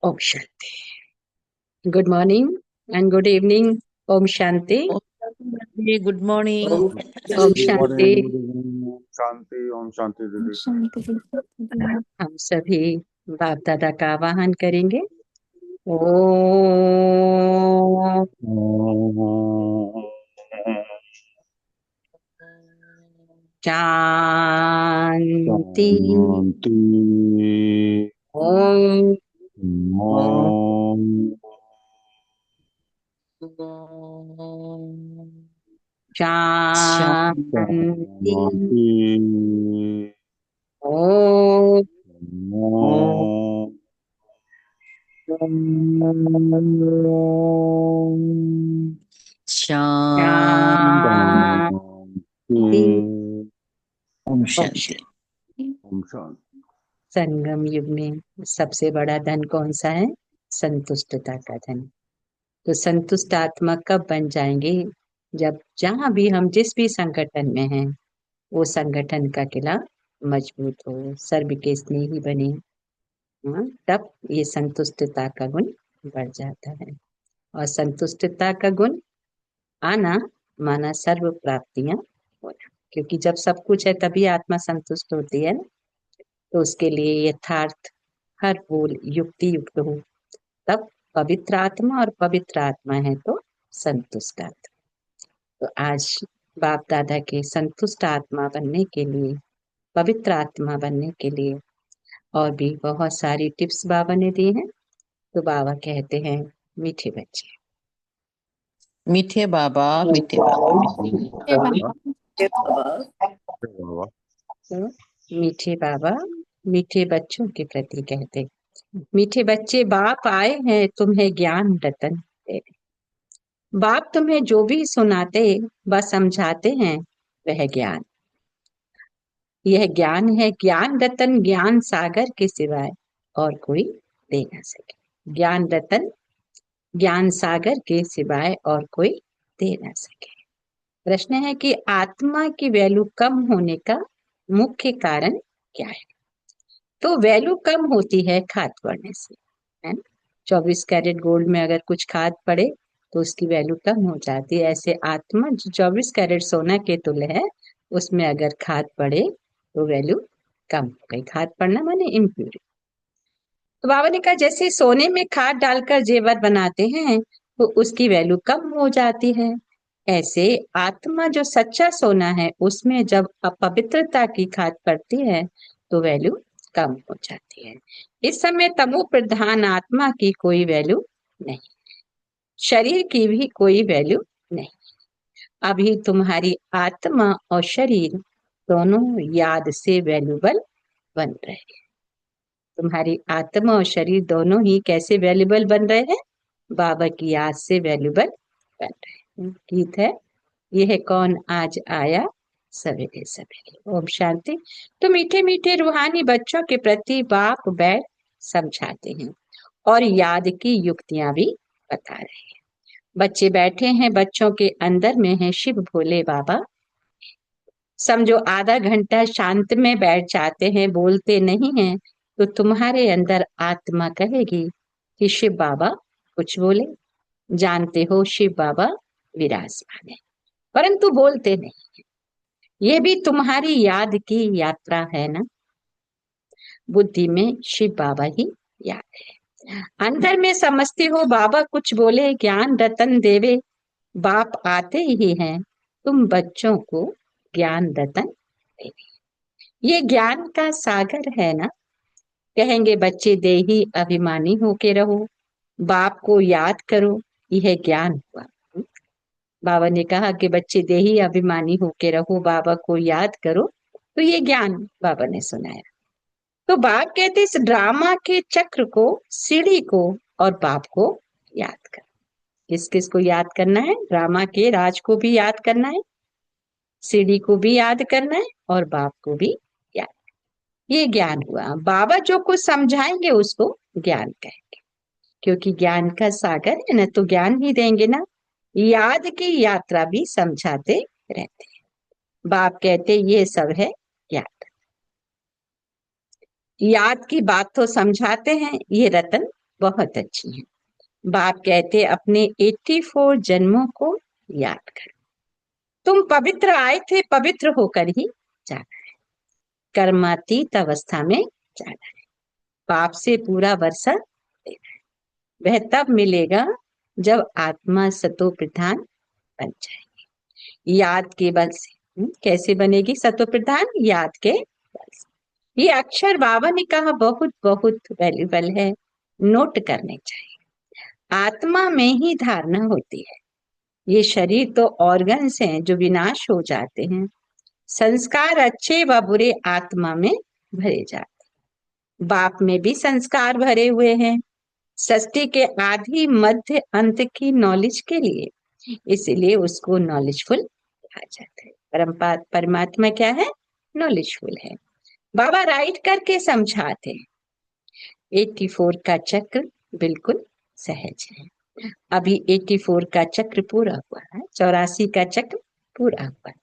ओम शांति। Good morning and good evening. ओम शांति। Good morning. ओम गुड शांति। मॉर्निंग, गुड इवनिंग, शांति, ओम शांति दीदी। हम सभी बाप दादा का आवाहन करेंगे। ओम शांति। शांति। ओम ओम शांति। शांति। ओम ओम शांति। शांति। ओम ओम शांति। ओम शांति। संगम युग में सबसे बड़ा धन कौन सा है? संतुष्टता का धन। तो संतुष्ट आत्मा कब बन जाएंगे? जब जहां भी हम जिस भी संगठन में हैं वो संगठन का किला मजबूत हो, सर्व के स्नेही बने। तब ये संतुष्टता का गुण बढ़ जाता है। और संतुष्टता का गुण आना माना सर्व प्राप्तियां होना, क्योंकि जब सब कुछ है तभी आत्मा संतुष्ट होती है ना। तो उसके लिए यथार्थ हर बोल युक्ति युक्त हो, तब पवित्र आत्मा, और पवित्र आत्मा है तो संतुष्ट आत्मा। तो आज बाप दादा के संतुष्ट आत्मा बनने के लिए, पवित्र आत्मा बनने के लिए और भी बहुत सारी टिप्स बाबा ने दी हैं। तो बाबा कहते हैं, मीठे बच्चे, मीठे बाबा, मीठे बाबा, मीठे बाबा, बाबा, तो मीठे बाबा मीठे बच्चों के प्रति कहते, मीठे बच्चे बाप आए हैं तुम्हें ज्ञान रतन देने। बाप तुम्हें जो भी सुनाते बस समझाते हैं वह ज्ञान। यह ज्ञान है ज्ञान रतन, ज्ञान सागर के सिवाय और कोई दे ना सके। ज्ञान रतन ज्ञान सागर के सिवाय और कोई दे ना सके। प्रश्न है कि आत्मा की वैल्यू कम होने का मुख्य कारण क्या है? तो वैल्यू कम होती है खाद पड़ने से, है ना। 24 कैरेट गोल्ड में अगर कुछ खाद पड़े तो उसकी वैल्यू कम हो जाती है। ऐसे आत्मा जो 24 कैरेट सोना के तुल्य है, उसमें अगर खाद पड़े तो वैल्यू कम हो गई। खाद पड़ना माने इम्प्यूरिटी। तो बाबा ने कहा जैसे सोने में खाद डालकर जेवर बनाते हैं तो उसकी वैल्यू कम हो जाती है, ऐसे आत्मा जो सच्चा सोना है उसमें जब अपवित्रता की खाद पड़ती है तो वैल्यू कम हो जाती है। इस समय तमो प्रधान आत्मा की कोई वैल्यू नहीं, शरीर की भी कोई वैल्यू नहीं। अभी तुम्हारी आत्मा और शरीर दोनों याद से वैल्यूबल बन रहे हैं। तुम्हारी आत्मा और शरीर दोनों ही कैसे वैल्यूबल बन रहे हैं? बाबा की याद से वैल्यूबल बन रहे हैं। गीत है, यह कौन आज आया सवेरे सवेरे। ओम शांति। तो मीठे मीठे रूहानी बच्चों के प्रति बाप बैठ समझाते हैं और याद की युक्तियां भी बता रहे हैं। बच्चे बैठे हैं, बच्चों के अंदर में है शिव भोले बाबा। समझो आधा घंटा शांत में बैठ जाते हैं, बोलते नहीं हैं, तो तुम्हारे अंदर आत्मा कहेगी कि शिव बाबा कुछ बोले। जानते हो शिव बाबा विराजमान है, परंतु बोलते नहीं। ये भी तुम्हारी याद की यात्रा है ना। बुद्धि में शिव बाबा ही याद है, अंदर में समझते हो बाबा कुछ बोले ज्ञान रतन देवे। बाप आते ही हैं तुम बच्चों को ज्ञान रतन देवे। ये ज्ञान का सागर है ना। कहेंगे बच्चे देही अभिमानी होके रहो, बाप को याद करो, यह ज्ञान हुआ। बाबा ने कहा कि बच्चे देही अभिमानी होके रहो, बाबा को याद करो, तो ये ज्ञान बाबा ने सुनाया। तो बाप कहते इस ड्रामा के चक्र को, सीढ़ी को और बाप को याद कर। किस किस को याद करना है? ड्रामा के राज को भी याद करना है, सीढ़ी को भी याद करना है और बाप को भी याद। ये ज्ञान हुआ। बाबा जो कुछ समझाएंगे उसको ज्ञान कहेंगे, क्योंकि ज्ञान का सागर है ना, तो ज्ञान ही देंगे ना। याद की यात्रा भी समझाते रहते हैं। बाप कहते ये सब है याद। याद की बात तो समझाते हैं, ये रतन बहुत अच्छी हैं। बाप कहते अपने 84 जन्मों को याद कर। तुम पवित्र आए थे, पवित्र होकर ही जाना है। कर्मातीत अवस्था में जाना है। पाप से पूरा वर्षा लेना है। वह तब मिलेगा जब आत्मा सतो प्रधान बन जाएगी। याद के बल से। कैसे बनेगी सतो प्रधान? याद के बल से। ये अक्षर बाबा ने कहा बहुत बहुत वैल्यूबल है, नोट करने चाहिए। आत्मा में ही धारणा होती है। ये शरीर तो ऑर्गन्स हैं जो विनाश हो जाते हैं। संस्कार अच्छे व बुरे आत्मा में भरे जाते हैं। बाप में भी संस्कार भरे हुए हैं, सृष्टि के आदि मध्य अंत की नॉलेज के लिए, इसलिए उसको नॉलेजफुल कहा जाता है। परमात्मा क्या है? नॉलेजफुल है। बाबा राइट करके समझाते हैं। 84 का चक्र बिल्कुल सहज है। अभी 84 का चक्र पूरा हुआ है, 84 का चक्र पूरा हुआ है।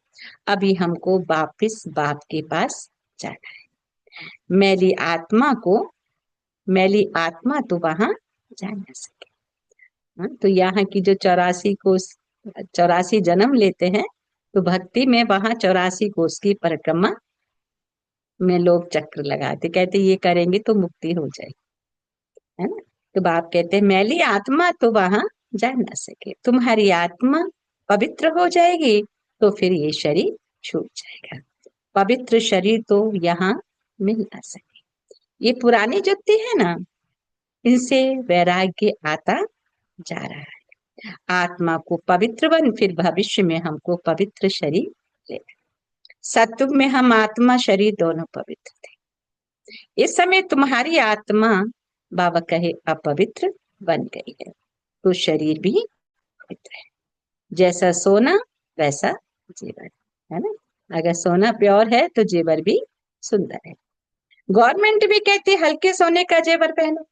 अभी हमको वापिस बाप के पास जाना है। मैली आत्मा तो वहां जा ना सके। तो यहाँ की जो 84 जन्म लेते हैं, तो भक्ति में वहां 84 कोष की परिक्रमा में लोग चक्र लगाते, कहते ये करेंगे तो मुक्ति हो जाएगी, है ना। तो बाप कहते हैं मैली आत्मा तो वहां जा ना सके। तुम्हारी आत्मा पवित्र हो जाएगी तो फिर ये शरीर छूट जाएगा। पवित्र शरीर तो यहाँ मिल ना सके। ये पुरानी जुत्ती है ना, इनसे वैराग्य आता जा रहा है। आत्मा को पवित्र बन, फिर भविष्य में हमको पवित्र शरीर लेना। सत्युग में हम आत्मा शरीर दोनों पवित्र थे। इस समय तुम्हारी आत्मा बाबा कहे अपवित्र बन गई है, तो शरीर भी पवित्र है। जैसा सोना वैसा जेवर, है ना। अगर सोना प्योर है तो जेवर भी सुंदर है। गवर्नमेंट भी कहती है हल्के सोने का जेवर पहनो,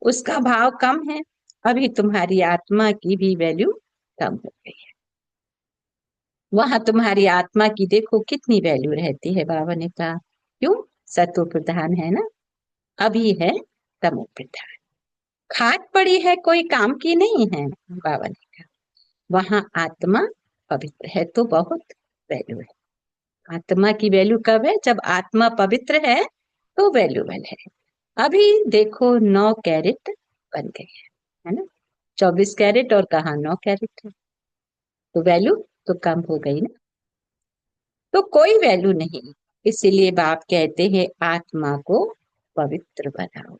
उसका भाव कम है। अभी तुम्हारी आत्मा की भी वैल्यू कम हो गई है। वहां तुम्हारी आत्मा की देखो कितनी वैल्यू रहती है। बाबा ने कहा क्यों? सत्व प्रधान है ना, अभी है तमो प्रधान। खाट पड़ी है, कोई काम की नहीं है। बाबा ने कहा वहां आत्मा पवित्र है तो बहुत वैल्यू है। आत्मा की वैल्यू कब है? जब आत्मा पवित्र है तो वैल्यूबल है। अभी देखो 9 कैरेट बन गए है ना। 24 कैरेट और कहा 9 कैरेट है, तो वैल्यू तो कम हो गई ना, तो कोई वैल्यू नहीं। इसीलिए बाप कहते हैं आत्मा को पवित्र बनाओ,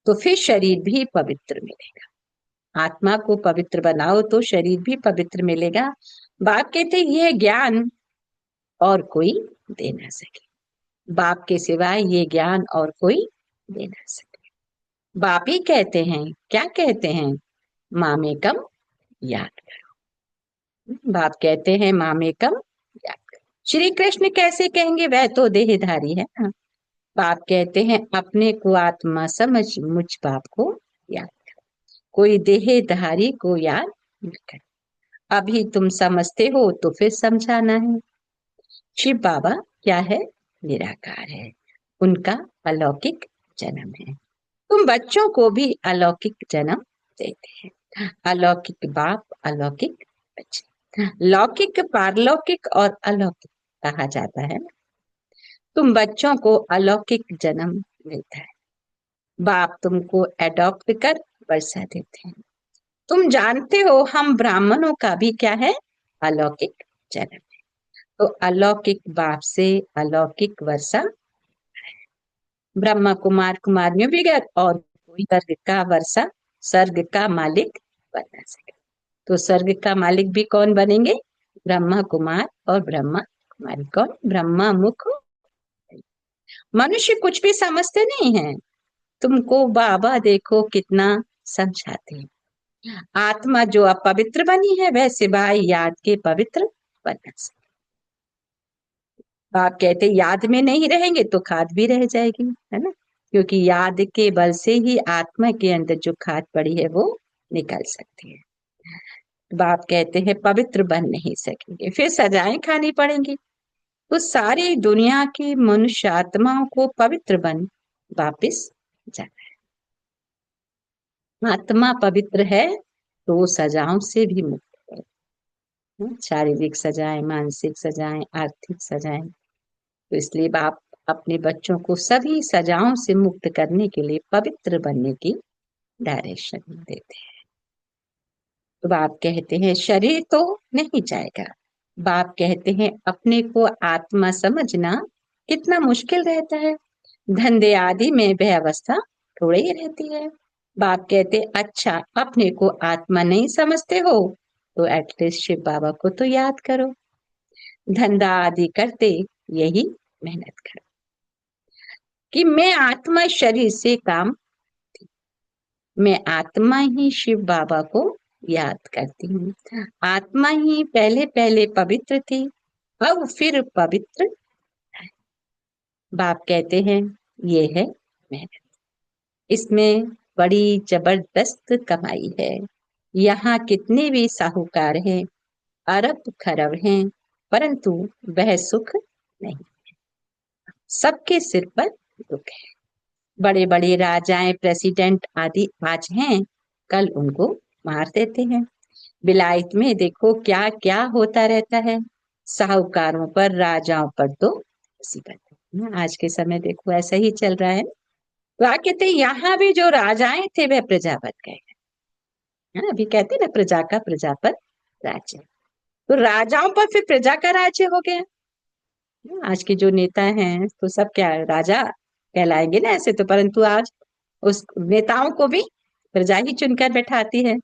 तो फिर शरीर भी पवित्र मिलेगा। आत्मा को पवित्र बनाओ तो शरीर भी पवित्र मिलेगा। बाप कहते यह ज्ञान और कोई दे ना सके। बाप के सिवाय ये ज्ञान और कोई दे ना सके। बाप ही कहते हैं, क्या कहते हैं? मामेकम याद करो। बाप कहते हैं मामेकम याद करो। श्री कृष्ण कैसे कहेंगे? वह तो देहधारी है ना। बाप कहते हैं अपने को आत्मा समझ मुझ बाप को याद करो। कोई देहधारी को याद न करो। अभी तुम समझते हो तो फिर समझाना है। शिव बाबा क्या है? निराकार है, उनका अलौकिक जन्म है। तुम बच्चों को भी अलौकिक जन्म देते हैं। अलौकिक बाप, अलौकिक बच्चे। लौकिक, पारलौकिक और अलौकिक कहा जाता है। तुम बच्चों को अलौकिक जन्म मिलता है। बाप तुमको एडॉप्ट कर वर्षा देते हैं। तुम जानते हो हम ब्राह्मणों का भी क्या है? अलौकिक जन्म। तो अलौकिक बाप से अलौकिक वर्षा। ब्रह्मा कुमार कुमारियों भी गए और कोई स्वर्ग का वर्षा, स्वर्ग का मालिक बना सके। तो स्वर्ग का मालिक भी कौन बनेंगे? ब्रह्मा कुमार और ब्रह्मा कुमारी। कौन? ब्रह्मा मुख। मनुष्य कुछ भी समझते नहीं है। तुमको बाबा देखो कितना समझाते हैं। आत्मा जो अपवित्र बनी है वह सिवाय याद के पवित्र बना सके। आप कहते याद में नहीं रहेंगे तो खाद भी रह जाएगी, है ना। क्योंकि याद के बल से ही आत्मा के अंदर जो खाद पड़ी है वो निकल सकती है। बाप कहते हैं पवित्र बन नहीं सकेंगे, फिर सजाएं खानी पड़ेंगी। तो सारी दुनिया की मनुष्य आत्माओं को पवित्र बन वापिस जाना है। आत्मा पवित्र है तो सजाओं से भी मुक्त है। शारीरिक सजाएं, मानसिक सजाएं, आर्थिक सजाएं। तो इसलिए बाप अपने बच्चों को सभी सजाओं से मुक्त करने के लिए पवित्र बनने की डायरेक्शन देते हैं। तो बाप कहते हैं शरीर तो नहीं जाएगा। बाप कहते हैं अपने को आत्मा समझना कितना मुश्किल रहता है। धंधे आदि में वह अवस्था थोड़ी ही रहती है। बाप कहते अच्छा अपने को आत्मा नहीं समझते हो तो एटलीस्ट शिव बाबा को तो याद करो। धंधा आदि करते यही मेहनत करो कि मैं आत्मा शरीर से काम, मैं आत्मा ही शिव बाबा को याद करती हूँ। आत्मा ही पहले पहले पवित्र थी, अब फिर पवित्र। बाप कहते हैं ये है मेहनत, इसमें बड़ी जबरदस्त कमाई है। यहाँ कितने भी साहूकार हैं, अरब खरब हैं, परंतु वह सुख नहीं। सबके सिर पर दुख है। बड़े बड़े राजाएं, प्रेसिडेंट आदि आज हैं, कल उनको मार देते हैं। विलायत में देखो क्या क्या होता रहता है। साहूकारों पर, राजाओं पर तो मुसीबत है। आज के समय देखो ऐसा ही चल रहा है। तो आ कहते यहाँ भी जो राजाएं थे वह प्रजा बन गए। अभी कहते ना प्रजा का प्रजा पर राज्य। तो राजाओं पर फिर प्रजा का राज्य हो गया। आज के जो नेता हैं तो सब क्या राजा कहलाएंगे ना ऐसे तो, परंतु आज उस नेताओं को भी प्रजा ही चुनकर बैठाती है।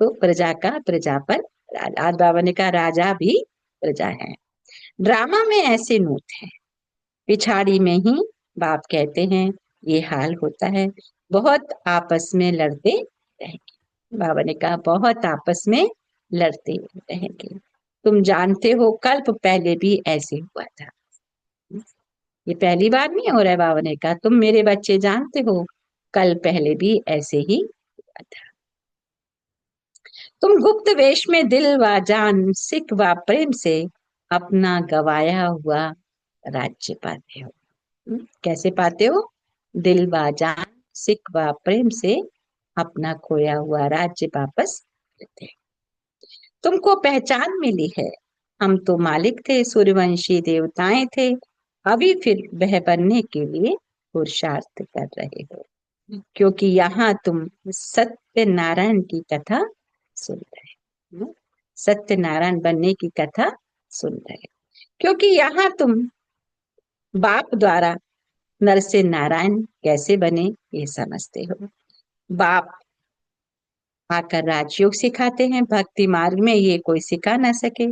तो प्रजा का प्रजा पर राजा। आज बाबा ने कहा राजा भी प्रजा है। ड्रामा में ऐसे नूत है, पिछाड़ी में ही बाप कहते हैं ये हाल होता है। बहुत आपस में लड़ते रहेंगे। बाबा ने कहा बहुत आपस में लड़ते रहेंगे। तुम जानते हो कल्प पहले भी ऐसे हुआ था। ये पहली बार नहीं हो रहा है। बाबा ने कहा तुम मेरे बच्चे जानते हो कल पहले भी ऐसे ही हुआ था। तुम गुप्त वेश में दिल व जान, सिख व प्रेम से अपना गवाया हुआ राज्य पाते हो। कैसे पाते हो? दिल व जान, सिख व प्रेम से अपना खोया हुआ राज्य वापस लेते हैं। तुमको पहचान मिली है। हम तो मालिक थे, सूर्यवंशी देवताएं थे, अभी फिर वह बनने के लिए पुरुषार्थ कर रहे हो, क्योंकि यहाँ तुम सत्य नारायण की कथा सुन रहे हो। सत्य नारायण बनने की कथा सुन रहे हो, क्योंकि यहाँ तुम बाप द्वारा नर से नारायण कैसे बने ये समझते हो। बाप आकर राजयोग सिखाते हैं। भक्ति मार्ग में ये कोई सिखा ना सके।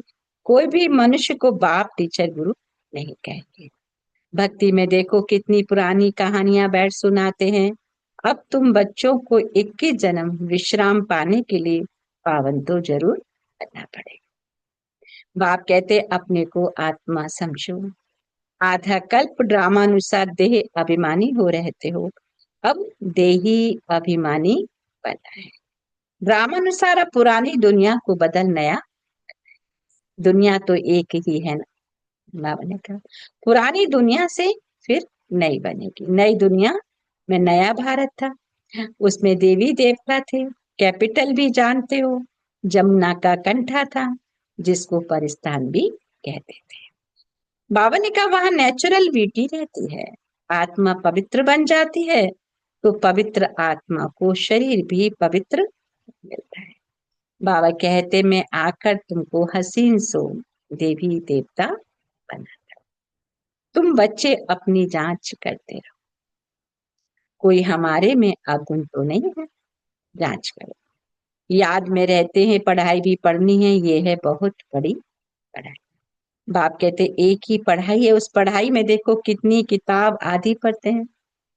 कोई भी मनुष्य को बाप, टीचर, गुरु नहीं कहेंगे। भक्ति में देखो कितनी पुरानी कहानियां बैठ सुनाते हैं। अब तुम बच्चों को 21 जन्म विश्राम पाने के लिए पावन तो जरूर करना पड़ेगा। बाप कहते अपने को आत्मा समझो। आधा कल्प ड्रामानुसार देह अभिमानी हो रहते हो, अब देही अभिमानी बना है। ड्रामानुसार अब पुरानी दुनिया को बदल नया। दुनिया तो एक ही है ना, बाबा ने कहा पुरानी दुनिया से फिर नई बनेगी। नई दुनिया में नया भारत था, उसमें देवी देवता थे। कैपिटल भी जानते हो, जमुना का कंठा था, जिसको परिस्तान भी कहते थे। बाबा ने कहा वहां नेचुरल ब्यूटी रहती है। आत्मा पवित्र बन जाती है तो पवित्र आत्मा को शरीर भी पवित्र मिलता है। बाबा कहते मैं आकर तुमको हसीन सो देवी देवता बना। तुम बच्चे अपनी जांच करते रहो, कोई हमारे में अवगुण तो नहीं है। जांच करो। याद में रहते हैं, पढ़ाई भी पढ़नी है, ये है बहुत बड़ी पढ़ाई। बाप कहते एक ही पढ़ाई है, उस पढ़ाई में देखो कितनी किताब आदि पढ़ते हैं।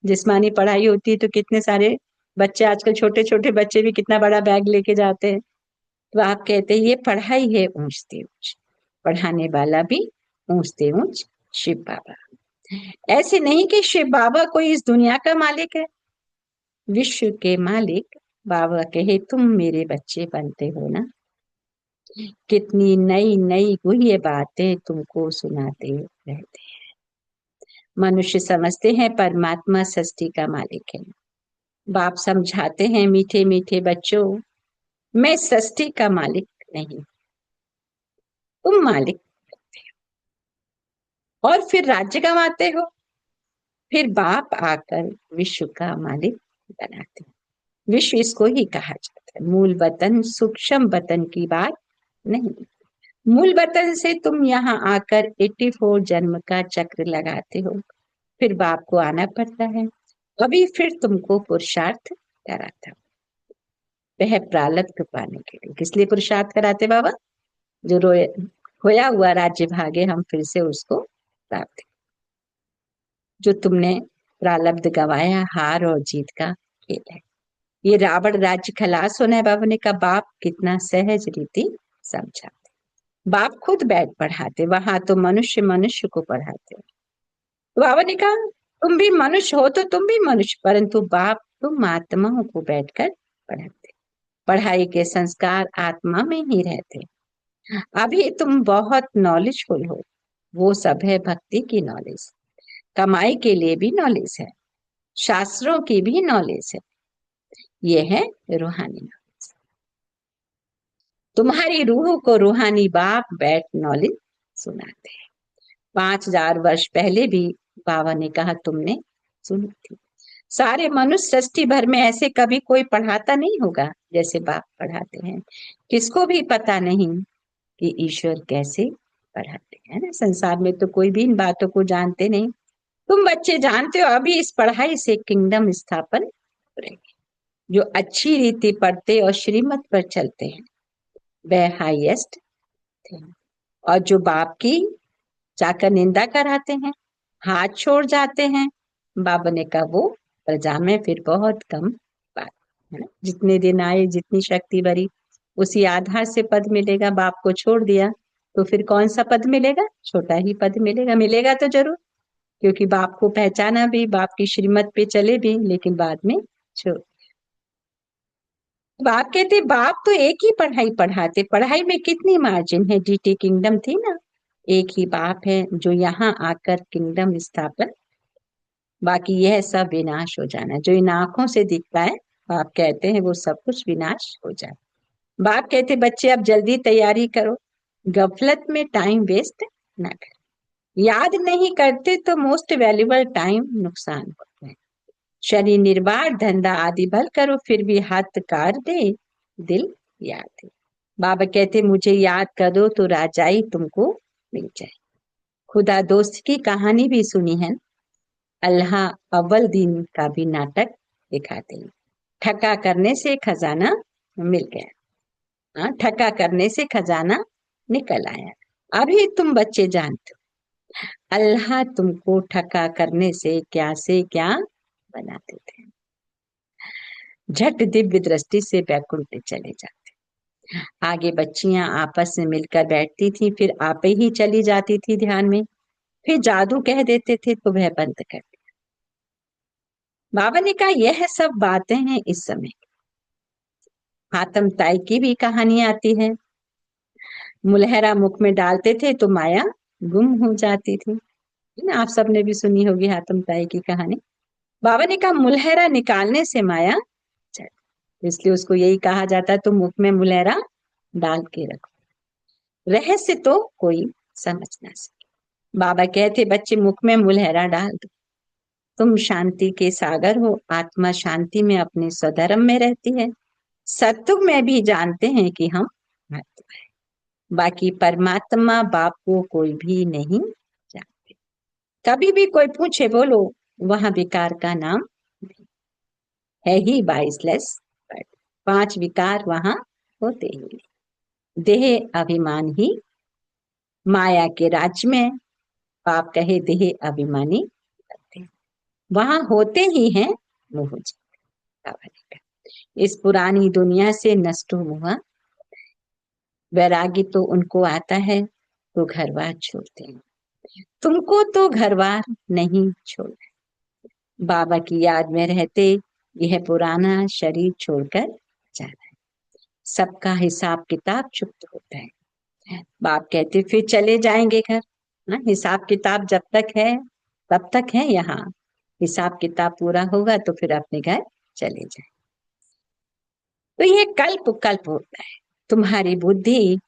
जिस्मानी पढ़ाई होती है तो कितने सारे बच्चे, आजकल छोटे छोटे बच्चे भी कितना बड़ा बैग लेके जाते हैं। तो आप कहते ये पढ़ाई है ऊंच से ऊंच, पढ़ाने वाला भी ऊंच से ऊंच शिव बाबा। ऐसे नहीं कि शिव बाबा कोई इस दुनिया का मालिक है, विश्व के मालिक। बाबा कहे तुम मेरे बच्चे बनते हो ना, कितनी नई नई गुह्य बातें तुमको सुनाते रहते हैं। मनुष्य समझते हैं परमात्मा सृष्टि का मालिक है, बाप समझाते हैं मीठे मीठे बच्चों, मैं सृष्टि का मालिक नहीं, तुम मालिक। और फिर राज्य कमाते हो, फिर बाप आकर विश्व का मालिक बनाते हैं। विश्व इसको ही कहा जाता है। मूल वतन सूक्ष्म वतन की बात नहीं। मूल वतन से तुम यहाँ आकर 84 जन्म का चक्र लगाते हो, फिर बाप को आना पड़ता है। अभी फिर तुमको पुरुषार्थ कराता, वह प्रारब्ध पाने के लिए। किस लिए पुरुषार्थ कराते बाबा? जो रोए खोया हुआ राज्य भागे, हम फिर से उसको प्राप्त, जो तुमने प्रारब्ध गवाया, हार और जीत का खेल है। ये रावण राज्य खलास होना है। बाबा ने कहा बाप कितना सहज रीति समझाते। बाप खुद बैठ पढ़ाते, वहां तो मनुष्य मनुष्य को पढ़ाते। तो बाबा ने कहा तुम भी मनुष्य हो तो तुम भी मनुष्य, परंतु बाप तुम आत्माओं को बैठकर पढ़ाते। पढ़ाई के संस्कार आत्मा में ही रहते। अभी तुम बहुत नॉलेजफुल हो, वो सब है भक्ति की नॉलेज। कमाई के लिए भी नॉलेज है, शास्त्रों की भी नॉलेज है, ये है रूहानी नॉलेज। तुम्हारी रूह को रूहानी बाप बैठ नॉलेज सुनाते हैं। 5000 वर्ष पहले भी बाबा ने कहा तुमने सुनी थी। सारे मनुष्य सृष्टि भर में ऐसे कभी कोई पढ़ाता नहीं होगा जैसे बाप पढ़ाते हैं। किसको भी पता नहीं कि ईश्वर कैसे पढ़ाते हैं ना। संसार में तो कोई भी इन बातों को जानते नहीं। तुम बच्चे जानते हो अभी इस पढ़ाई से किंगडम स्थापन करेंगे। जो अच्छी रीति पढ़ते और श्रीमत पर चलते हैं वह हाईएस्ट थे, और जो बाप की जाकर निंदा कराते हैं, हाथ छोड़ जाते हैं, बाबा ने कहा वो प्रजा में फिर बहुत कम बात है ना। जितने दिन आए, जितनी शक्ति भरी, उसी आधार से पद मिलेगा। बाप को छोड़ दिया तो फिर कौन सा पद मिलेगा? छोटा ही पद मिलेगा। मिलेगा तो जरूर, क्योंकि बाप को पहचाना भी, बाप की श्रीमत पे चले भी, लेकिन बाद में छोड़। बाप कहते बाप तो एक ही पढ़ाई पढ़ाते, पढ़ाई में कितनी मार्जिन है। डीटी किंगडम थी ना, एक ही बाप है जो यहाँ आकर किंगडम स्थापन, बाकी यह सब विनाश हो जाना। जो इन आंखों से दिखता है बाप कहते हैं वो सब कुछ विनाश हो जाए। बाप कहते बच्चे अब जल्दी तैयारी करो, गफलत में टाइम वेस्ट ना करो। याद नहीं करते तो मोस्ट वैल्यूबल टाइम नुकसान होता है। शरीर निर्वाह धंधा आदि भल करो, फिर भी हाथ कार दे दिल याद है। बाबा कहते मुझे याद करो तो राजाई तुमको मिल जाए। खुदा दोस्त की कहानी भी सुनी है। अल्लाह अव्वल दिन का भी नाटक दिखाते हैं। ठगा करने से खजाना मिल गया। हाँ, ठगा करने से खजाना निकल आया। अभी तुम बच्चे जानते हो अल्लाह तुमको ठगा करने से क्या बनाते थे। झट दिव्य दृष्टि से बैकुंठ चले जाते। आगे बच्चियां आपस में मिलकर बैठती थी, फिर आप ही चली जाती थी ध्यान में, फिर जादू कह देते थे तो वह बंद कर दिया। बाबा ने कहा यह सब बातें हैं इस समय। हातम ताई की भी कहानी आती है। मुलहरा मुख में डालते थे तो माया गुम हो जाती थी, है ना। आप सबने भी सुनी होगी हातम ताई की कहानी। बाबा ने कहा मुलहरा निकालने से माया चढ़, इसलिए उसको यही कहा जाता है तुम मुख में मुलहरा डाल के रखो, रहस्य तो कोई समझ ना सके। बाबा कहते बच्चे मुख में मुलहरा डाल दो, तुम शांति के सागर हो। आत्मा शांति में अपने स्वधर्म में रहती है। सत्युग में भी जानते हैं कि हम आत्मा है, बाकी परमात्मा बाप को कोई भी नहीं जानते। कभी भी कोई पूछे बोलो वहां विकार का नाम है ही बाइसलेस। 5 विकार वहां होते ही। देह अभिमान ही माया के राज्य में पाप कहे देह अभिमानी करते हैं। वहां होते ही हैं मोह। इस पुरानी दुनिया से नष्ट हुआ वैरागी तो उनको आता है तो घरवार छोड़ते हैं। तुमको तो घरवार नहीं छोड़ना, बाबा की याद में रहते यह पुराना शरीर छोड़कर जाना है। सबका हिसाब किताब चुप्त होता है। बाप कहते फिर चले जाएंगे घर ना। हिसाब किताब जब तक है तब तक है यहाँ, हिसाब किताब पूरा होगा तो फिर अपने घर चले जाए। तो ये कल्प कल्प होता है। तुम्हारी बुद्धि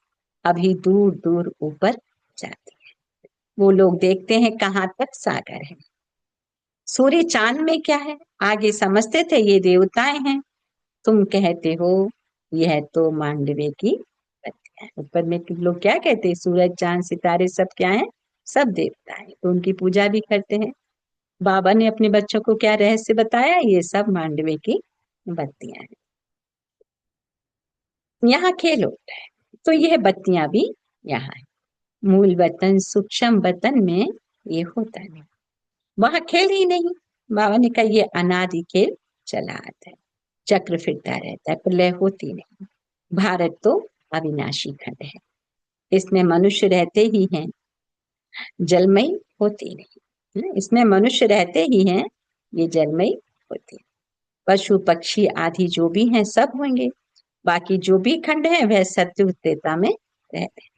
अभी दूर दूर ऊपर जाती है। वो लोग देखते हैं कहाँ तक सागर है, सूर्य चांद में क्या है, आगे समझते थे ये देवताएं हैं। तुम कहते हो यह तो मांडवे की पत्तियां हैं। ऊपर में तुम लोग क्या कहते हैं, सूरज चांद सितारे सब क्या है, सब देवता है, तो उनकी पूजा भी करते हैं। बाबा ने अपने बच्चों को क्या रहस्य बताया, ये सब मांडवे की बत्तियां हैं। यहाँ खेल होता है, तो यह बत्तियां भी यहाँ है। मूल वतन सूक्ष्म वतन में ये होता नहीं, वहां खेल ही नहीं। बाबा ने कहा ये अनादि खेल चला आता है, चक्र फिरता रहता है, प्रलय होती नहीं। भारत तो अविनाशी खंड है, इसमें मनुष्य रहते ही हैं, जलमयी होती नहीं। इसमें मनुष्य रहते ही हैं, ये जलमयी होती है। पशु पक्षी आदि जो भी हैं सब होंगे, बाकी जो भी खंड है वह सत्युग त्रेता में रहते हैं।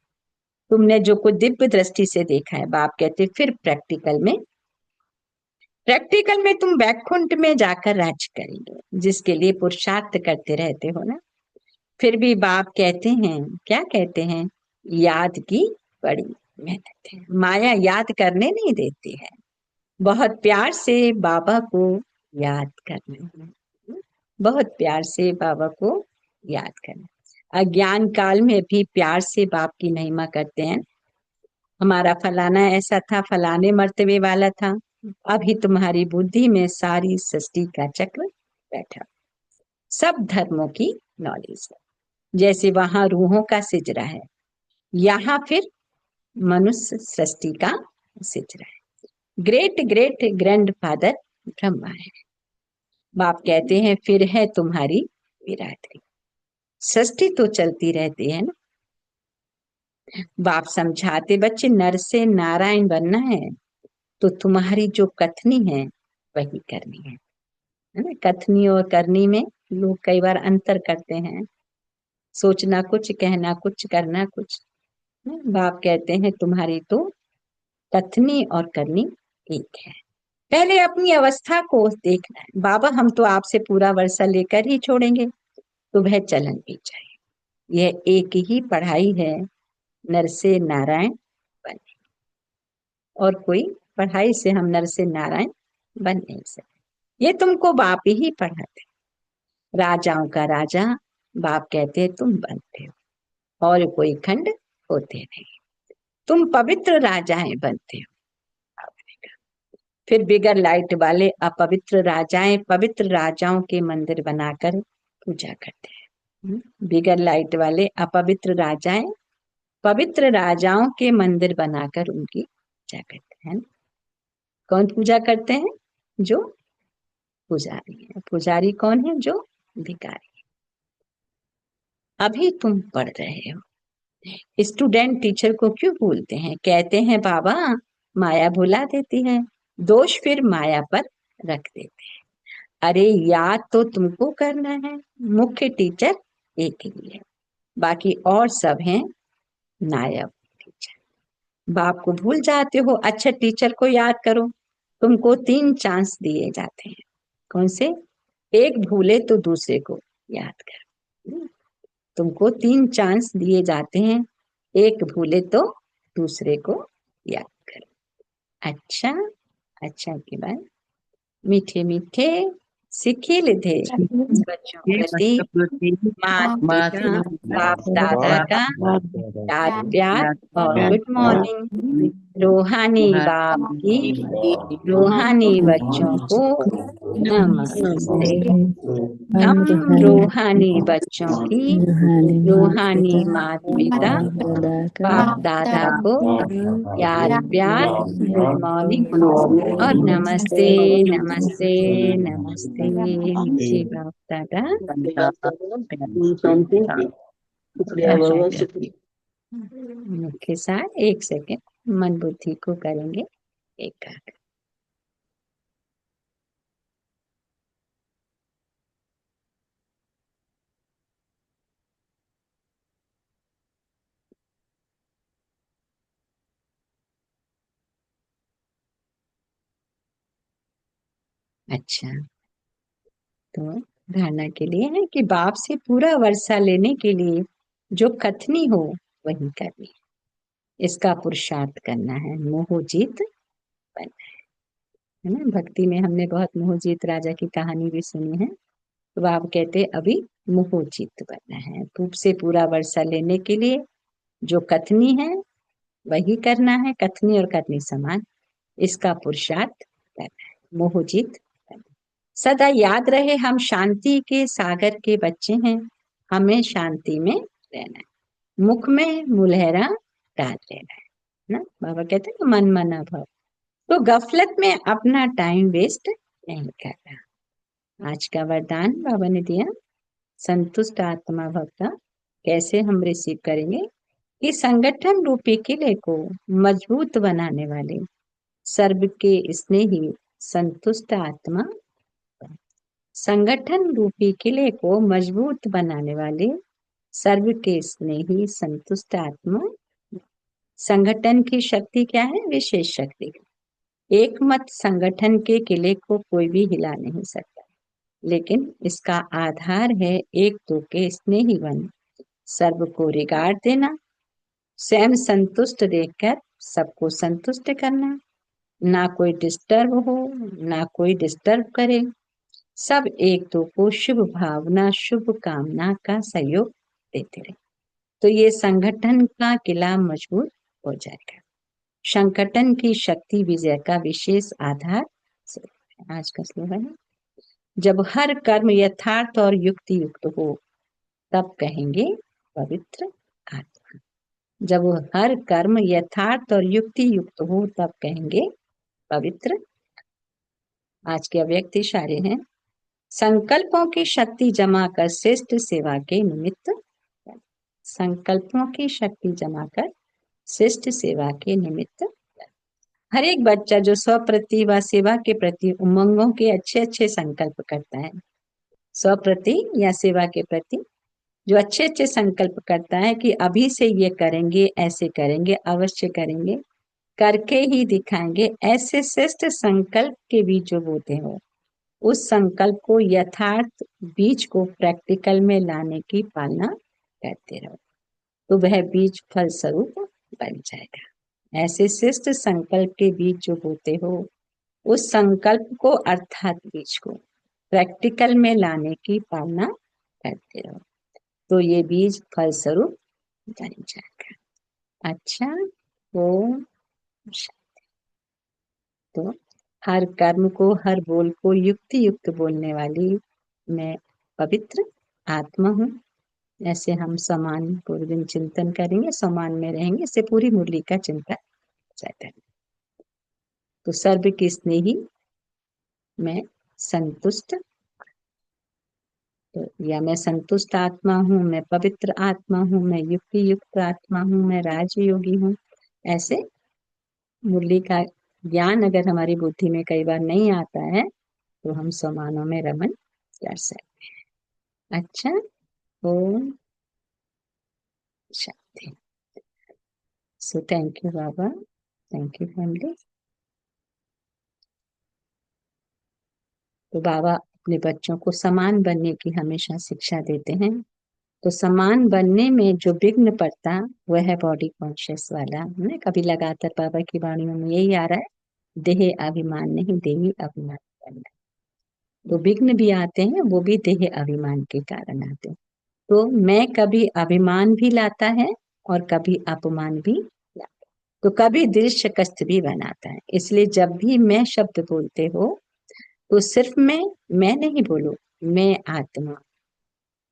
तुमने जो कुछ दिव्य दृष्टि से देखा है, बाप कहते फिर प्रैक्टिकल में तुम बैकुंठ में जाकर राज करेंगे, जिसके लिए पुरुषार्थ करते रहते हो ना। फिर भी बाप कहते हैं, क्या कहते हैं, याद की बड़ी मेहनत है। माया याद करने नहीं देती है, बहुत प्यार से बाबा को याद करना है, बहुत प्यार से बाबा को याद करना। अज्ञान काल में भी प्यार से बाप की महिमा करते हैं। हमारा फलाना ऐसा था, फलाने मर्तबे वाला था। अभी तुम्हारी बुद्धि में सारी सृष्टि का चक्र बैठा, सब धर्मों की नॉलेज है। जैसे वहां रूहों का सिजरा है, यहाँ फिर मनुष्य सृष्टि का सिजरा है। Great great grand father Brahma है। बाप कहते हैं फिर है तुम्हारी विराटरी, सृष्टि तो चलती रहती है ना। बाप समझाते बच्चे नर से नारायण बनना है, तो तुम्हारी जो कथनी है वही करनी है ना। कथनी और करनी में लोग कई बार अंतर करते हैं, सोचना कुछ, कहना कुछ, करना कुछ। बाप कहते हैं तुम्हारी तो कथनी और करनी एक है। पहले अपनी अवस्था को देखना है। बाबा हम तो आपसे पूरा वर्षा लेकर ही छोड़ेंगे, तो वह चलन भी चाहिए। यह एक ही पढ़ाई है, नर से नारायण बने, और कोई पढ़ाई से हम नर से नारायण बन नहीं सकते। ये तुमको बाप ही पढ़ाते। राजाओं का राजा बाप कहते हैं तुम बनते हो, और कोई खंड होते नहीं, तुम पवित्र राजाएं बनते हो। फिर बिगर लाइट वाले अपवित्र राजाएं पवित्र राजाओं के मंदिर बनाकर पूजा करते हैं। बिगर लाइट वाले अपवित्र राजाएं पवित्र राजाओं के मंदिर बनाकर उनकी पूजा करते हैं। कौन पूजा करते हैं, जो पुजारी है। पुजारी कौन है, जो भिखारी। अभी तुम पढ़ रहे हो, स्टूडेंट टीचर को क्यों भूलते हैं, कहते हैं बाबा माया भुला देती है, दोष फिर माया पर रख देते हैं। अरे याद तो तुमको करना है, मुख्य टीचर एक ही है, बाकी और सब हैं नायब टीचर। बाप को भूल जाते हो, अच्छे टीचर को याद करो। तुमको 3 चांस दिए जाते हैं, कौन से, एक भूले तो दूसरे को याद करो। तुमको 3 चांस दिए जाते हैं, एक भूले तो दूसरे को याद करो। अच्छा, अच्छा की बात, मीठे मीठे सिक्के लिधे बच्चों प्रति मात पिता बाप दादा का याद प्यार और गुड मॉर्निंग। रूहानी बाप की रूहानी बच्चों को नमस्ते। हम रूहानी बच्चों की रूहानी मात पिता बाप दादा को याद प्यार गुड मॉर्निंग और नमस्ते। नमस्ते नमस्ते मीठे बाप दादा। मुख्य सार 1 सेकेंड मन बुद्धि को करेंगे एकाग्र। अच्छा, तो धारणा के लिए है कि बाप से पूरा वर्षा लेने के लिए जो कथनी हो वही करनी है, इसका पुरुषार्थ करना है, मोहजीत बनना है ना। भक्ति में हमने बहुत मोहजीत राजा की कहानी भी सुनी है। तो बाप कहते अभी मोहजीत बनना है, धूप से पूरा वर्षा लेने के लिए जो कथनी है वही करना है, कथनी और कथनी समान, इसका पुरुषार्थ करना है, मोहजीत करना है। सदा याद रहे हम शांति के सागर के बच्चे हैं, हमें शांति में रहना है, मुख में मुलहरा डाल लेना है ना। बाबा कहते हैं मन मना भव, तो गफलत में अपना टाइम वेस्ट नहीं करना। आज का वरदान बाबा ने दिया, संतुष्ट आत्मा भक्ता कैसे हम रिसीव करेंगे कि संगठन रूपी किले को मजबूत बनाने वाले सर्व के स्नेही संतुष्ट आत्मा, संगठन रूपी किले को मजबूत बनाने वाले सर्व के स्नेही संतुष्ट आत्मा। संगठन की शक्ति क्या है? विशेष शक्ति। एक मत संगठन के किले को कोई भी हिला नहीं सकता, लेकिन इसका आधार है एक दो के स्नेही बन, सर्व को रिगार्ड देना, स्वयं संतुष्ट देखकर सबको संतुष्ट करना, ना कोई डिस्टर्ब हो ना कोई डिस्टर्ब करे, सब एक दो को शुभ भावना शुभ कामना का सहयोग देते रहे, तो ये संगठन का किला मजबूत हो जाएगा। संगठन की शक्ति विजय का विशेष आधार। आज का स्लोगन है, जब हर कर्म यथार्थ और युक्ति युक्त हो तब कहेंगे पवित्र आत्मा। जब हर कर्म यथार्थ और युक्ति युक्त हो तब कहेंगे पवित्र। आज के अव्यक्त इशारे हैं, संकल्पों की शक्ति जमा कर श्रेष्ठ सेवा के निमित्त, संकल्पों की शक्ति जमा कर श्रेष्ठ सेवा के निमित्त। हर एक बच्चा जो स्वप्रति व सेवा के प्रति उमंगों के अच्छे अच्छे संकल्प करता है, स्वप्रति या सेवा के प्रति जो अच्छे अच्छे संकल्प करता है कि अभी से ये करेंगे, ऐसे करेंगे, अवश्य करेंगे, करके ही दिखाएंगे, ऐसे श्रेष्ठ संकल्प के बीज जो बोते हो, उस संकल्प को यथार्थ बीज को प्रैक्टिकल में लाने की पालना करते रहो, तो वह बीज फल स्वरूप बन जाएगा। ऐसे श्रेष्ठ संकल्प के बीज जो बोते हो, उस संकल्प को अर्थात बीज को प्रैक्टिकल में लाने की पालना करते रहो, तो ये बीज फल स्वरूप बन जाएगा। अच्छा, ओम शांति। तो हर कर्म को हर बोल को युक्ति युक्त बोलने वाली मैं पवित्र आत्मा हूँ, ऐसे हम समान पूरे दिन चिंतन करेंगे, समान में रहेंगे, इससे पूरी मुरली का चिंतन जाता है। तो सर्व की स्नेही मैं संतुष्ट, तो या मैं संतुष्ट आत्मा हूँ, मैं पवित्र आत्मा हूँ, मैं युक्ति युक्त आत्मा हूँ, मैं राजयोगी हूँ, ऐसे मुरली का ज्ञान अगर हमारी बुद्धि में कई बार नहीं आता है तो हम समानों में रमन कर सकते हैं। अच्छा, ओम शांति। सो थैंक यू बाबा, थैंक यू फैमिली। तो बाबा अपने बच्चों को समान बनने की हमेशा शिक्षा देते हैं, तो समान बनने में जो विघ्न पड़ता वह है बॉडी कॉन्शियस वाला है। कभी लगातार बाबा की वाणियों में यही आ रहा है, देह अभिमान नहीं देही अभिमान बनना। तो विघ्न भी आते हैं, वो भी देह अभिमान के कारण आते हैं। तो मैं कभी अभिमान भी लाता है और कभी अपमान भी लाता है, तो कभी दिल शिकस्त भी बनाता है। इसलिए जब भी मैं शब्द बोलते हो तो सिर्फ मैं नहीं बोलो, मैं आत्मा,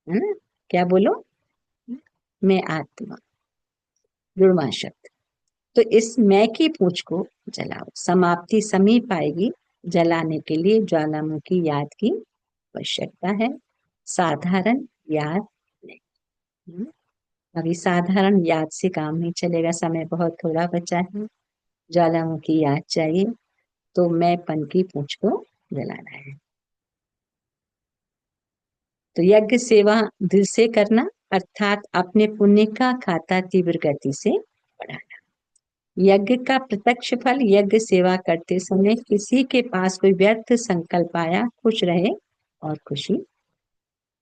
है ना। क्या बोलो? मैं आत्मा, जुड़वा शब्द। तो इस मैं की पूंछ को जलाओ, समाप्ति समीप आएगी, जलाने के लिए ज्वालामुखी याद की आवश्यकता है, साधारण याद नहीं। अभी साधारण याद से काम नहीं चलेगा, समय बहुत थोड़ा बचा है, ज्वालामुखी याद चाहिए, तो मैं पन की पूंछ को जलाना है। तो यज्ञ सेवा दिल से करना, अर्थात अपने पुण्य का खाता तीव्र गति से बढ़ाना। यज्ञ का प्रत्यक्ष फल, यज्ञ सेवा करते समय किसी के पास कोई व्यर्थ संकल्प आया, खुश रहे और खुशी।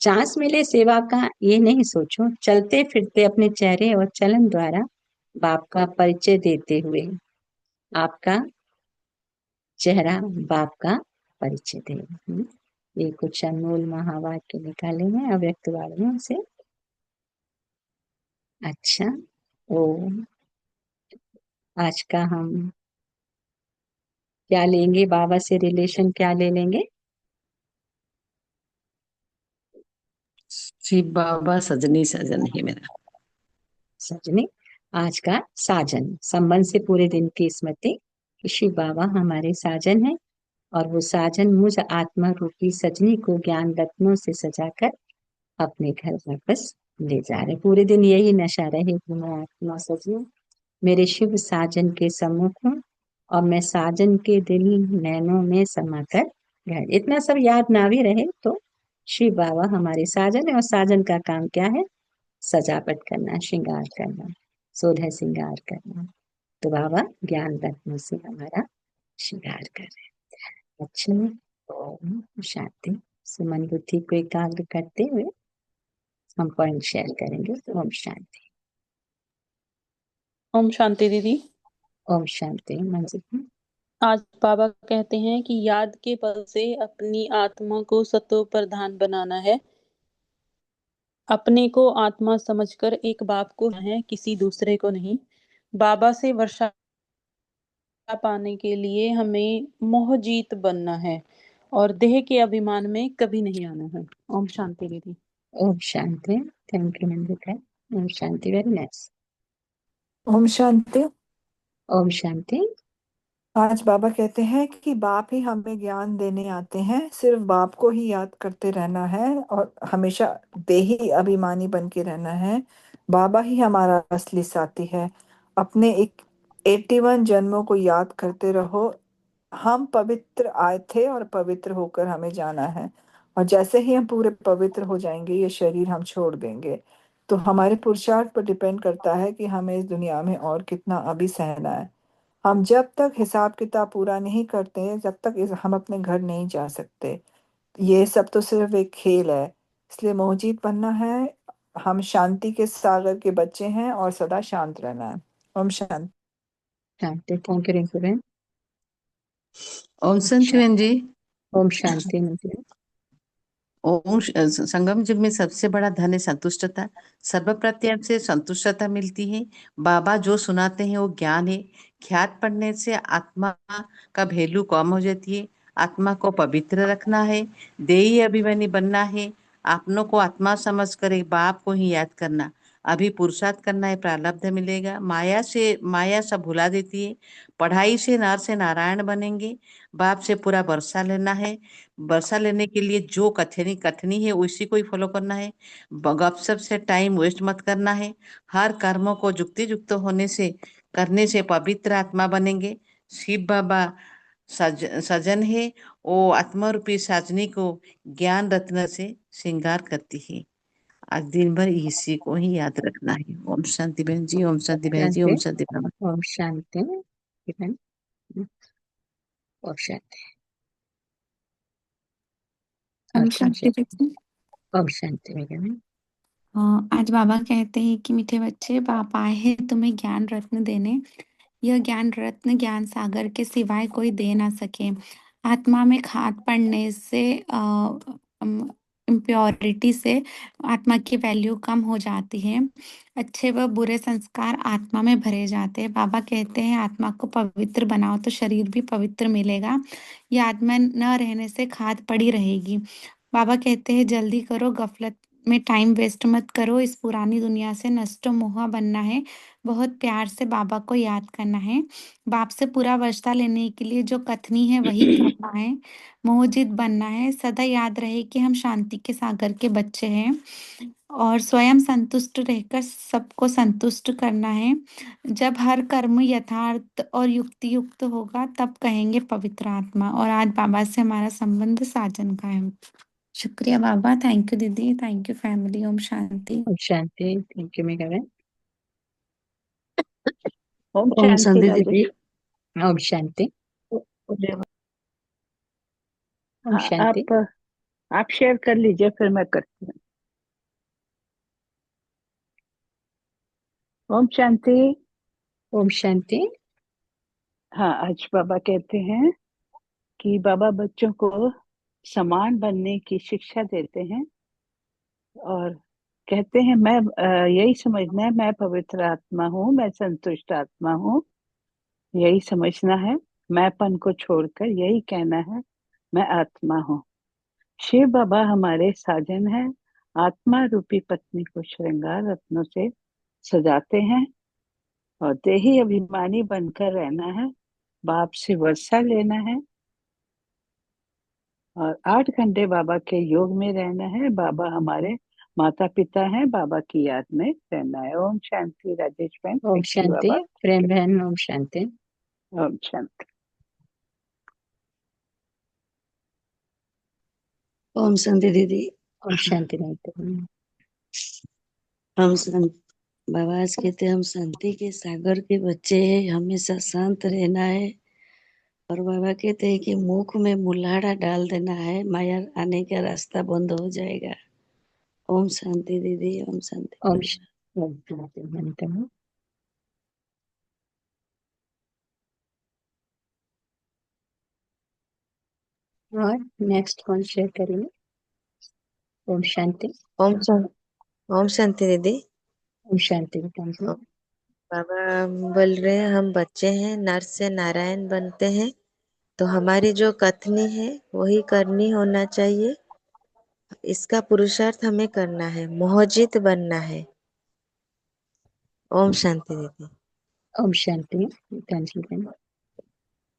चांस मिले सेवा का ये नहीं सोचो, चलते फिरते अपने चेहरे और चलन द्वारा बाप का परिचय देते हुए आपका चेहरा बाप का परिचय दे। ये कुछ अनमोल महावाक्य निकाले हैं अव्यक्त वाणियों से। अच्छा, ओ आज का हम क्या लेंगे, बाबा से रिलेशन क्या ले लेंगे? शिव बाबा सजनी सजन है मेरा। सजने, आज का साजन संबंध से पूरे दिन की स्मृति कि शिव बाबा हमारे साजन है और वो साजन मुझ आत्मा रूपी सजनी को ज्ञान रत्नों से सजाकर अपने घर वापस ले जा रहे। पूरे दिन यही नशा रहे कि मैं आत्मा सजनी मेरे शिव साजन के सम्मुख हूँ और मैं साजन के दिल नैनों में समाकर घर। इतना सब याद ना भी रहे तो शिव बाबा हमारे साजन है और साजन का काम क्या है? सजावट करना, श्रृंगार करना, सोलह श्रृंगार करना। तो बाबा ज्ञान रत्नों से हमारा श्रृंगार कर रहे हैं। अच्छा, ओम शांति। सुमन बुद्धि को एकाग्र करते हुए हम पॉइंट शेयर करेंगे। तो ओम शांति। ओम शांति दीदी। ओम शांति मंजिल। आज बाबा कहते हैं कि याद के पल से अपनी आत्मा को सतो प्रधान बनाना है। अपने को आत्मा समझकर एक बाप को है, किसी दूसरे को नहीं। बाबा से वर्षा पाने के लिए हमें मोहजीत बनना है और देह के अभिमान में कभी नहीं आना है। ओम शांति दीदी। ओम शांति। Thank you Nandita. ओम शांति, वेरी नाइस। ओम शांति। ओम शांति। आज बाबा कहते हैं कि बाप ही हमें ज्ञान देने आते हैं, सिर्फ बाप को ही याद करते रहना है और हमेशा देही अभिमानी बन के रहना है। बाबा ही हमारा असली साथी है। अपने 81 जन्मों को याद करते रहो। हम पवित्र आए थे और पवित्र होकर हमें जाना है, और जैसे ही हम पूरे पवित्र हो जाएंगे ये शरीर हम छोड़ देंगे। तो हमारे पुरुषार्थ पर डिपेंड करता है कि हमें इस दुनिया में और कितना अभी सहना है। हम जब तक हिसाब किताब पूरा नहीं करते जब तक हम अपने घर नहीं जा सकते। ये सब तो सिर्फ एक खेल है, इसलिए मोहजीत बनना है। हम शांति के सागर के बच्चे हैं और सदा शांत रहना है। ओम शांति। शांति। थैंक यू रिंकू बहन। ओम शांति बहन जी। ओम शांति मंजिल। संगम युग में सबसे बड़ा धन है संतुष्टता। सर्व प्रत्यय से संतुष्टता मिलती है। बाबा जो सुनाते हैं वो ज्ञान है। ख्यात पढ़ने से आत्मा का वैल्यू कम हो जाती है। आत्मा को पवित्र रखना है। देही अभिमानी बनना है। अपनों को आत्मा समझ कर एक बाप को ही याद करना। अभी पुरुषार्थ करना है, प्रारब्ध मिलेगा। माया सब भुला देती है। पढ़ाई से नर से नारायण बनेंगे। बाप से पूरा वर्षा लेना है। वर्षा लेने के लिए जो कथनी कथनी है उसी को ही फॉलो करना है। गपशप से टाइम वेस्ट मत करना है। हर कर्मों को युक्ति युक्त होने से करने से पवित्र आत्मा बनेंगे। शिव बाबा सजन है। वो आत्मा रूपी साजनी को ज्ञान रत्न से श्रृंगार करती है। आज दिन भर इसी को ही याद रखना है। ओम शांति बहन जी। ओम शांति बहन जी। शांति। ओम शांति बाबा। ओम शांति बहन। ओम शांति। ओम और कौन शांति से? दीदी। ओम शांति बहन। आज बाबा कहते हैं कि मीठे बच्चे, बाप आए हैं तुम्हें ज्ञान रत्न देने। यह ज्ञान रत्न ज्ञान सागर के सिवाय कोई दे ना सके। आत्मा में खाद पड़ने से इम्प्योरिटी से आत्मा की वैल्यू कम हो जाती है। अच्छे व बुरे संस्कार आत्मा में भरे जाते हैं। बाबा कहते हैं आत्मा को पवित्र बनाओ तो शरीर भी पवित्र मिलेगा। याद में न रहने से खाद पड़ी रहेगी। बाबा कहते हैं जल्दी करो, गफलत में टाइम वेस्ट मत करो। इस पुरानी दुनिया से नष्टो मोहा बनना है। बहुत प्यार से बाबा को याद करना है। बाप से पूरा वर्षा लेने के लिए जो कथनी है वही करना है। मोहजित बनना है। सदा याद रहे कि हम शांति के सागर के बच्चे हैं और स्वयं संतुष्ट रहकर सबको संतुष्ट करना है। जब हर कर्म यथार्थ और युक्ति युक्त होगा तब कहेंगे पवित्र आत्मा। और आज बाबा से हमारा संबंध साजन का है। शुक्रिया बाबा। थैंक यू दीदी। Thank you family. ओम शांति। ओम शांति। थैंक यू मेगा बहन। ओम ओम शांति शांति दादी। दीदी। ओम शांति। ओम शांति। आप आप शेयर कर लीजिए, फिर मैं करती हूँ। ओम शांति। ओम शांति। हाँ, आज बाबा कहते हैं कि बाबा बच्चों को समान बनने की शिक्षा देते हैं और कहते हैं मैं यही समझना है, मैं पवित्र आत्मा हूँ, मैं संतुष्ट आत्मा हूँ, यही समझना है। मैंपन को छोड़कर यही कहना है, मैं आत्मा हूँ। शिव बाबा हमारे साजन हैं। आत्मा रूपी पत्नी को श्रृंगार रत्नों से सजाते हैं और देही अभिमानी बनकर रहना है, बाप से वर्षा लेना है और 8 घंटे बाबा के योग में रहना है। बाबा हमारे माता पिता हैं, बाबा की याद में रहना है। ओम शांति। राजेश बहन। ओम थैंक यू शांति। बाबा। प्रेम बहन, ओम शांति। ओम शांति। ओम शांति दीदी। ओम शांति रहते हम संत बाबा आज कहते हैं हम शांति के सागर के बच्चे हैं, हमेशा शांत रहना है। और बाबा कहते हैं कि मुख में मुलाड़ा डाल देना है, माया आने का रास्ता बंद हो जाएगा। ओम शांति दीदी। ओम शांति ओम बाबा। ओम शांति मानते हैं। और नेक्स्ट कौन शेयर करेंगे? ओम शांति। ओम शांति दीदी। ओम शांति बताइए। बाबा बोल रहे हैं हम बच्चे हैं, नर से नारायण बनते हैं, तो हमारी जो कथनी है वही करनी होना चाहिए। इसका पुरुषार्थ हमें करना है, मोहजित बनना है। ओम शांति दीदी। ओम शांति। Thank you.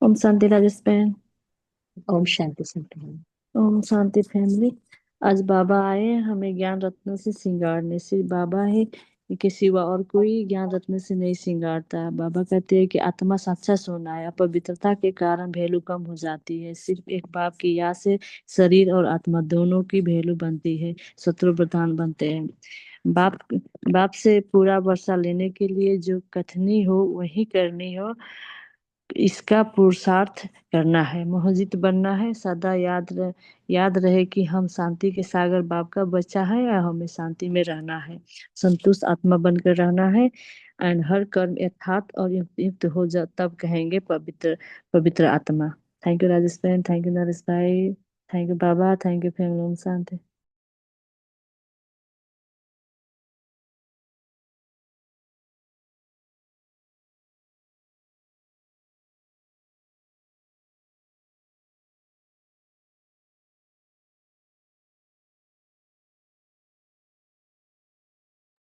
ओम शांति राजेश बहन। ओम शांति संत। ओम शांति फैमिली। आज बाबा आए हैं हमें ज्ञान रत्नों से श्रृंगारने से। बाबा है कि सिवा और कोई ज्ञान रत्न से नहीं श्रृंगारता है। बाबा कहते हैं कि आत्मा सच्चा सोना है, अपवित्रता के कारण वैल्यू कम हो जाती है। सिर्फ एक बाप की याद से शरीर और आत्मा दोनों की वैल्यू बनती है, शत्रु प्रधान बनते हैं। बाप बाप से पूरा वर्षा लेने के लिए जो कथनी हो वही करनी हो, इसका पुरुषार्थ करना है, मोहजित बनना है। सदा याद रहे कि हम शांति के सागर बाप का बच्चा है और हमें शांति में रहना है, संतुष्ट आत्मा बनकर रहना है। एंड हर कर्म यथार्थ और युक्त हो जा, तब कहेंगे पवित्र पवित्र आत्मा। थैंक यू राजेश बहन, थैंक यू नरेश भाई, थैंक यू बाबा, थैंक यू फैमिली। ओम शांति।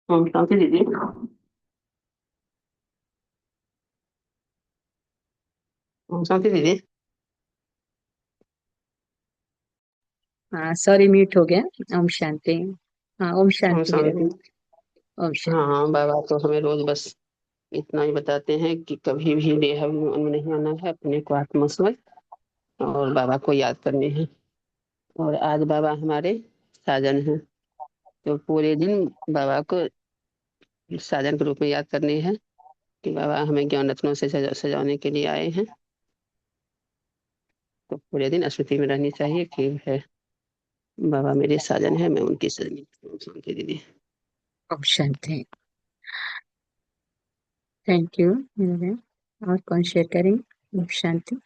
ओम शांति दीदी। ओम शांति दीदी। हाँ सॉरी, म्यूट हो गया। ओम शांति। हाँ ओम ओम शांति है। शांति। ओम शांति। हाँ बाबा तो हमें रोज बस इतना ही बताते हैं कि कभी भी देह अभिमान में नहीं आना है, अपने को आत्मा समझ और बाबा को याद करने हैं। और आज बाबा हमारे साजन हैं, तो पूरे दिन बाबा को साजन के रूप में याद करने हैं कि बाबा हमें ज्ञान रत्नों से सजाने के लिए आए हैं। तो पूरे दिन स्मृति में रहनी चाहिए कि है बाबा मेरे साजन है, मैं उनकी सजनी हूँ। ओम शांति दीदी। ओम शांति। Thank you. और कौन शेयर करेंगे? ओम शांति।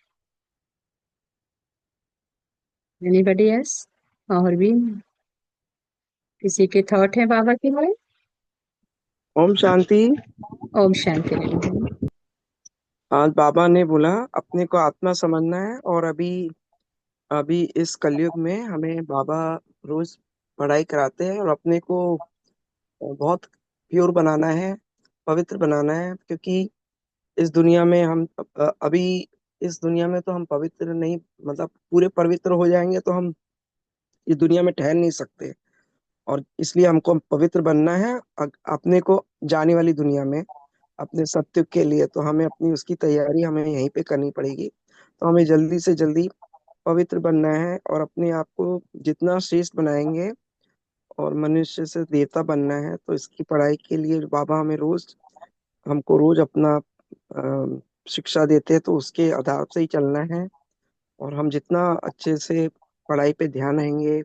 Anybody else? और भी किसी के थॉट है बाबा के लिए? ओम शांति। ओम शांति रहे। आज बाबा ने बोला अपने को आत्मा समझना है, और अभी अभी इस कलयुग में हमें बाबा रोज पढ़ाई कराते हैं और अपने को बहुत प्योर बनाना है, पवित्र बनाना है। क्योंकि इस दुनिया में हम अभी इस दुनिया में तो हम पवित्र नहीं, मतलब पूरे पवित्र हो जाएंगे तो हम इस दुनिया में ठहर नहीं सकते। और इसलिए हमको पवित्र बनना है अपने को जाने वाली दुनिया में, अपने सत्य के लिए। तो हमें अपनी उसकी तैयारी हमें यहीं पे करनी पड़ेगी। तो हमें जल्दी से जल्दी पवित्र बनना है और अपने आप को जितना श्रेष्ठ बनाएंगे और मनुष्य से देवता बनना है। तो इसकी पढ़ाई के लिए बाबा हमें रोज हमको रोज अपना शिक्षा देते हैं, तो उसके आधार से ही चलना है। और हम जितना अच्छे से पढ़ाई पे ध्यान रहेंगे,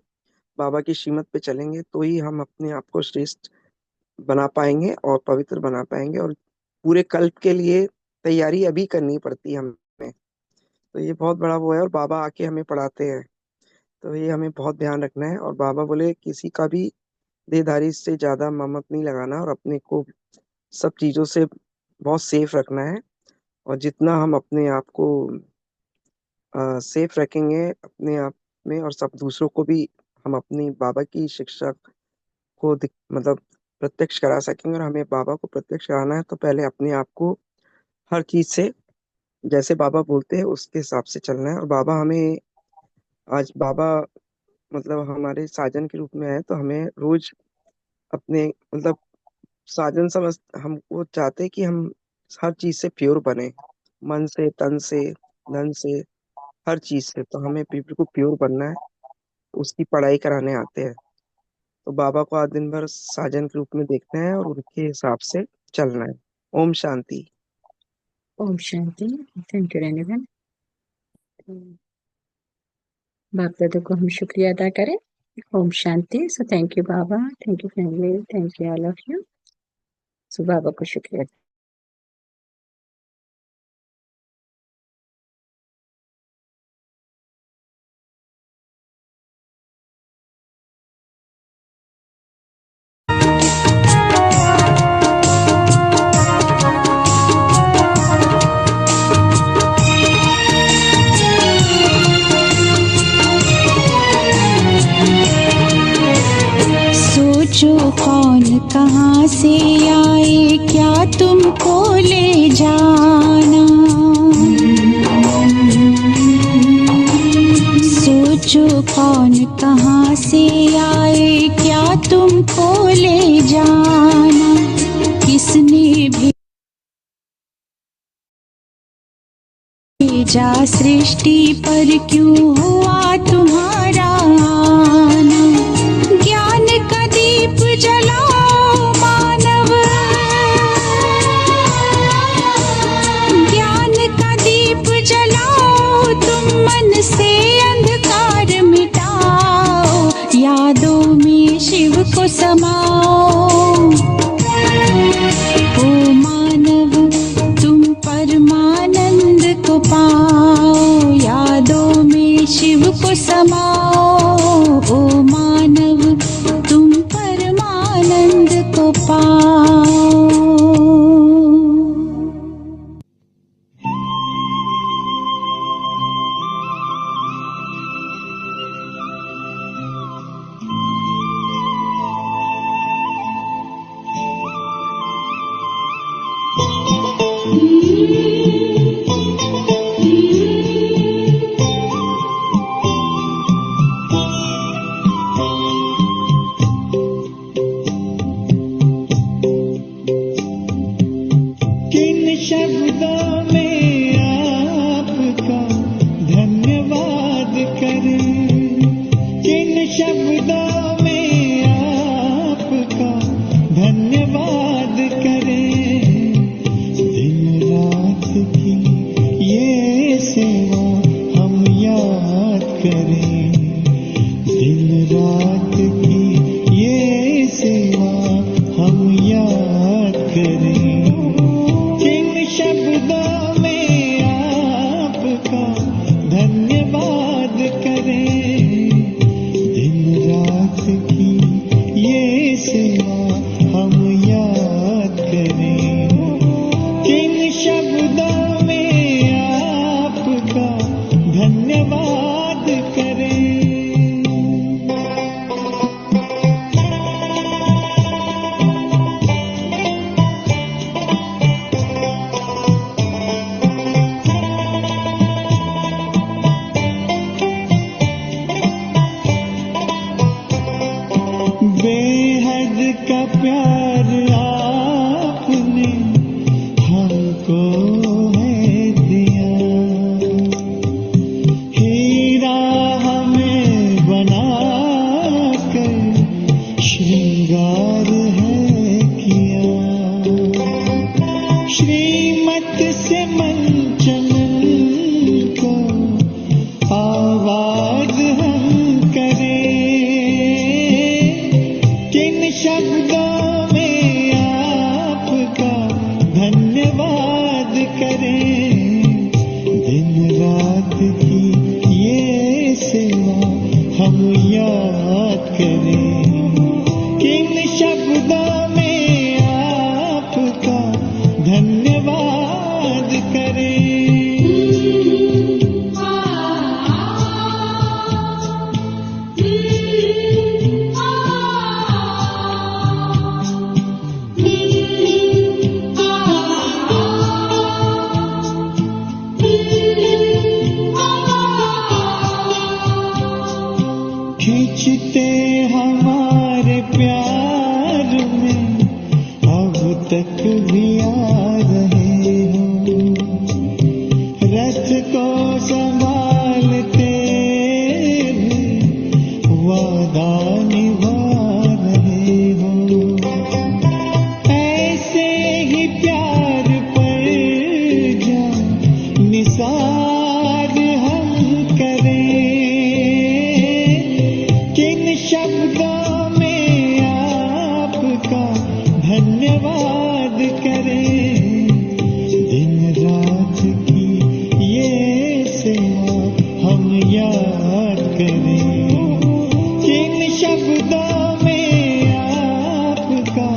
बाबा की श्रीमत पे चलेंगे तो ही हम अपने आप को श्रेष्ठ बना पाएंगे और पवित्र बना पाएंगे। और पूरे कल्प के लिए तैयारी अभी करनी पड़ती है हमें। तो ये बहुत बड़ा वो है, और बाबा आके हमें पढ़ाते हैं। तो ये हमें बहुत ध्यान रखना है। और बाबा बोले किसी का भी देहधारी से ज्यादा ममत नहीं लगाना, और अपने को सब चीजों से बहुत सेफ रखना है। और जितना हम अपने आप को सेफ रखेंगे अपने आप में, और सब दूसरों को भी हम अपनी बाबा की शिक्षा को मतलब प्रत्यक्ष करा सकेंगे। और हमें बाबा को प्रत्यक्ष कराना है तो पहले अपने आप को हर चीज से जैसे बाबा बोलते हैं उसके हिसाब से चलना है। और बाबा हमें आज बाबा मतलब हमारे साजन के रूप में आए, तो हमें रोज अपने मतलब साजन समझ हम वो चाहते हैं कि हम हर चीज से प्योर बने, मन से, तन से, धन से, हर चीज से। तो हमें बिल्कुल प्योर बनना है, उसकी पढ़ाई कराने आते हैं। तो बाबा को आज दिन भर साजन के रूप में देखना है और उनके हिसाब से चलना है। ओम शांति। ओम शांति। थैंक यू रेनिवन। बाप दादा को हम शुक्रिया अदा करें। ओम शांति। सो थैंक यू बाबा, thank you family, thank you all of you. So बाबा को शुक्रिया। सोचो कौन कहाँ से आए, क्या तुमको ले जाना। सोचो कौन कहाँ से आए, क्या तुमको ले जाना। किसने भेजा सृष्टि पर, क्यों हुआ तुम्हारा आना। ज्ञान का दीप जलाओ मानव, ज्ञान का दीप जलाओ तुम, मन से अंधकार मिटाओ, यादों में शिव को समाओ। ओ मानव तुम परमानंद को पाओ, यादों में शिव को समाओ। ओ मानव तुम परमानंद को पाओ। किन शब्दों में आपका धन्यवाद करें, किन शब्दों में आपका धन्यवाद करें। दिन रात की ये सेवा हम याद करें, दिन रात की ये सेवा हम याद करें। किन शब्दों में आपका धन्यवाद करें, दिन रात की ये सेवा हम याद करें। किन शब्दों में आपका धन्यवाद करें। बेहद का प्यार आपने हमको है दिया, हीरा हमें बनाकर श्रृंगार है किया। श्रीमत से मंचन को आवाज हम करें, तक भी आ रहे हो, रथ को संभालते वादा निभा रहे हो। ऐसे ही प्यार पर जा निसार हम करें, किन शब्दों में आपका धन्यवाद करें। दिन रात की ये सेवा हम याद करें, किन शब्दों में आपका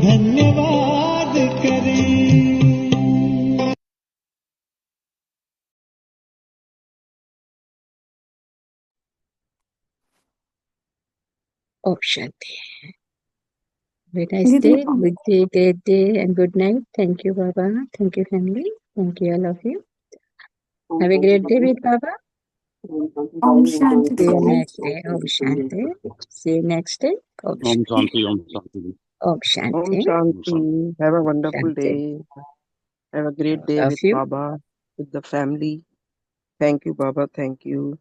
धन्यवाद करें। ओम शांति। Very nice day, good day, great day, and good night. Thank you, Baba. Thank you, family. Thank you, all of you. Have a great day with Baba. Om Shanti. See you next day. Om Shanti. See you next day. Om Om Shanti. Shanti, Om Shanti. Om Om Shanti. Shanti. Have a wonderful Shanti. day. Have a great day Love with you. Baba, with the family. Thank you, Baba. Thank you.